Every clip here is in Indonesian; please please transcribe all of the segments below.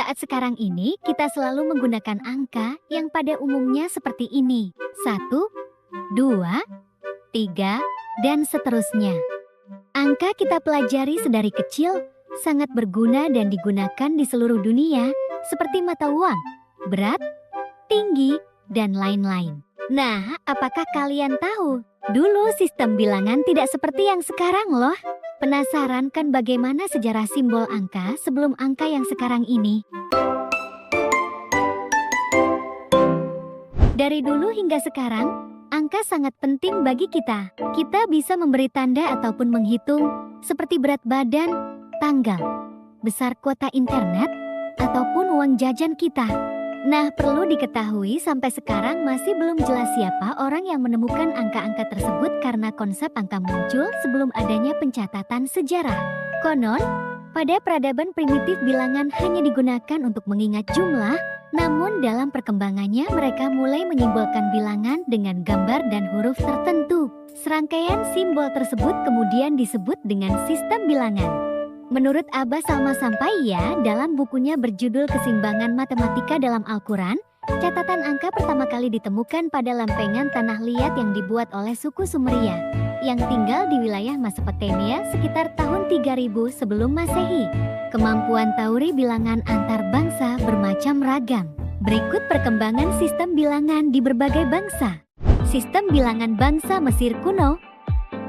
saat sekarang ini kita selalu menggunakan angka yang pada umumnya seperti ini. 1, 2, 3, dan seterusnya. Angka kita pelajari sedari kecil sangat berguna dan digunakan di seluruh dunia seperti mata uang, berat, tinggi, dan lain-lain. Nah, apakah kalian tahu? Dulu sistem bilangan tidak seperti yang sekarang loh. Penasaran kan bagaimana sejarah simbol angka sebelum angka yang sekarang ini? Dari dulu hingga sekarang, angka sangat penting bagi kita. Kita bisa memberi tanda ataupun menghitung seperti berat badan, tanggal, besar kuota internet, ataupun uang jajan kita. Nah, perlu diketahui sampai sekarang masih belum jelas siapa orang yang menemukan angka-angka tersebut karena konsep angka muncul sebelum adanya pencatatan sejarah. Konon, pada peradaban primitif bilangan hanya digunakan untuk mengingat jumlah, namun dalam perkembangannya mereka mulai menyimbolkan bilangan dengan gambar dan huruf tertentu. Serangkaian simbol tersebut kemudian disebut dengan sistem bilangan. Menurut Abba Salma Sampaiya dalam bukunya berjudul Keseimbangan Matematika dalam Al-Quran, catatan angka pertama kali ditemukan pada lempengan tanah liat yang dibuat oleh suku Sumeria yang tinggal di wilayah Mesopotamia sekitar tahun 3000 sebelum Masehi. Kemampuan tauri bilangan antar bangsa bermacam ragam. Berikut perkembangan sistem bilangan di berbagai bangsa. Sistem bilangan bangsa Mesir kuno.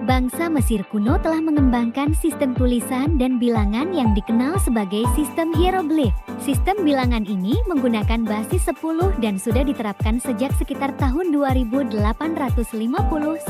Bangsa Mesir kuno telah mengembangkan sistem tulisan dan bilangan yang dikenal sebagai sistem hieroglif. Sistem bilangan ini menggunakan basis 10 dan sudah diterapkan sejak sekitar tahun 2850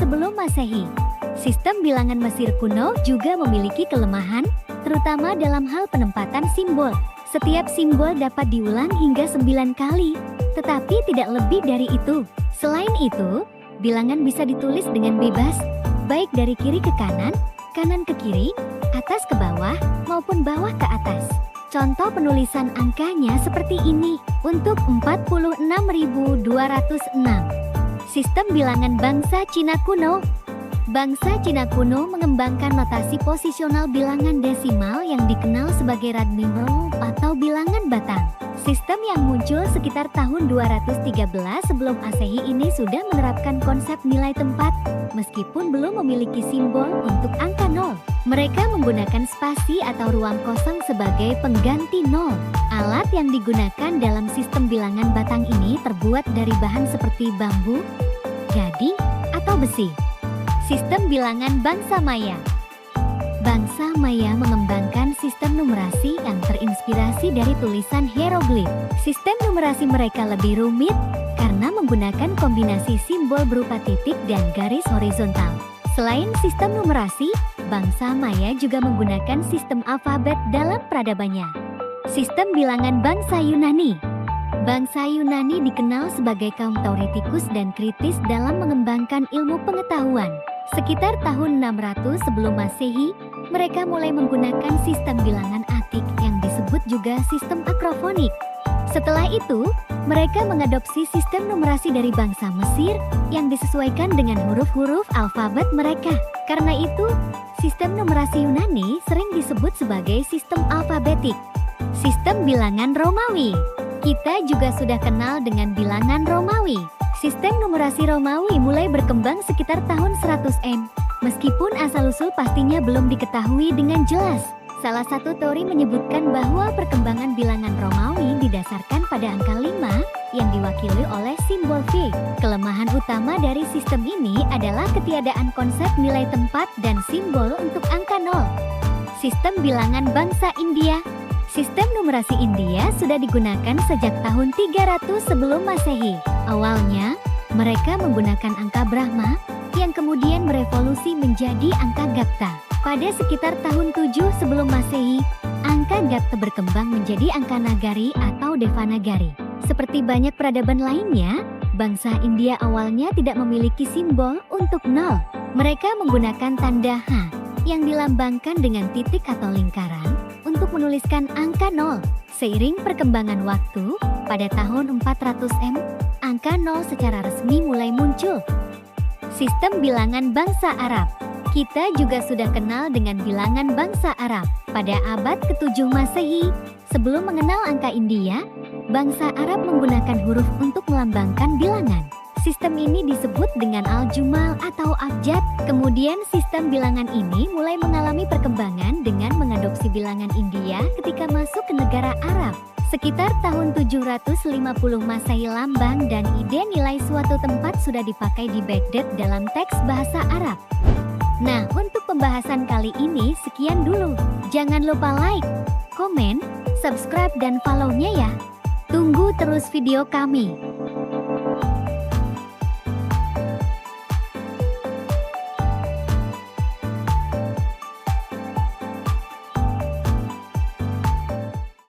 sebelum Masehi. Sistem bilangan Mesir kuno juga memiliki kelemahan, terutama dalam hal penempatan simbol. Setiap simbol dapat diulang hingga 9 kali, tetapi tidak lebih dari itu. Selain itu, bilangan bisa ditulis dengan bebas, baik dari kiri ke kanan, kanan ke kiri, atas ke bawah, maupun bawah ke atas. Contoh penulisan angkanya seperti ini, untuk 46.206. Sistem bilangan bangsa Cina kuno. Bangsa Cina kuno mengembangkan notasi posisional bilangan desimal yang dikenal sebagai radnimrong atau bilangan batang. Sistem yang muncul sekitar tahun 213 sebelum Masehi ini sudah menerapkan konsep nilai tempat, meskipun belum memiliki simbol untuk angka 0. Mereka menggunakan spasi atau ruang kosong sebagai pengganti 0. Alat yang digunakan dalam sistem bilangan batang ini terbuat dari bahan seperti bambu, gading, atau besi. Sistem bilangan bangsa Maya. Bangsa Maya mengembangkan sistem numerasi yang terinspirasi dari tulisan hieroglif. Sistem numerasi mereka lebih rumit karena menggunakan kombinasi simbol berupa titik dan garis horizontal. Selain sistem numerasi, bangsa Maya juga menggunakan sistem alfabet dalam peradabannya. Sistem bilangan bangsa Yunani. Bangsa Yunani dikenal sebagai kaum teoretikus dan kritis dalam mengembangkan ilmu pengetahuan. Sekitar tahun 600 sebelum Masehi, mereka mulai menggunakan sistem bilangan atik yang disebut juga sistem akrofonik. Setelah itu, mereka mengadopsi sistem numerasi dari bangsa Mesir yang disesuaikan dengan huruf-huruf alfabet mereka. Karena itu, sistem numerasi Yunani sering disebut sebagai sistem alfabetik. Sistem bilangan Romawi. Kita juga sudah kenal dengan bilangan Romawi. Sistem numerasi Romawi mulai berkembang sekitar tahun 100 meskipun asal-usul pastinya belum diketahui dengan jelas. Salah satu teori menyebutkan bahwa perkembangan bilangan Romawi didasarkan pada angka 5 yang diwakili oleh simbol V. Kelemahan utama dari sistem ini adalah ketiadaan konsep nilai tempat dan simbol untuk angka 0. Sistem bilangan bangsa India. Sistem numerasi India sudah digunakan sejak tahun 300 sebelum Masehi. Awalnya, mereka menggunakan angka Brahma yang kemudian merevolusi menjadi angka Gapta. Pada sekitar tahun 7 sebelum Masehi, angka Gapta berkembang menjadi angka Nagari atau Devanagari. Seperti banyak peradaban lainnya, bangsa India awalnya tidak memiliki simbol untuk 0. Mereka menggunakan tanda H yang dilambangkan dengan titik atau lingkaran untuk menuliskan angka 0. Seiring perkembangan waktu, pada tahun 400 angka 0 secara resmi mulai muncul. Sistem bilangan bangsa Arab. Kita juga sudah kenal dengan bilangan bangsa Arab. Pada abad ke-7 Masehi, Sebelum mengenal angka India, bangsa Arab menggunakan huruf untuk melambangkan bilangan. Sistem ini disebut dengan al-jumal atau abjad. Kemudian sistem bilangan ini mulai mengalami perkembangan dengan mengadopsi bilangan India ketika masuk ke negara Arab. Sekitar tahun 750 Masehi, lambang dan ide nilai suatu tempat sudah dipakai di Baghdad dalam teks bahasa Arab. Nah, untuk pembahasan kali ini sekian dulu. Jangan lupa like, komen, subscribe dan follow-nya ya. Tunggu terus video kami.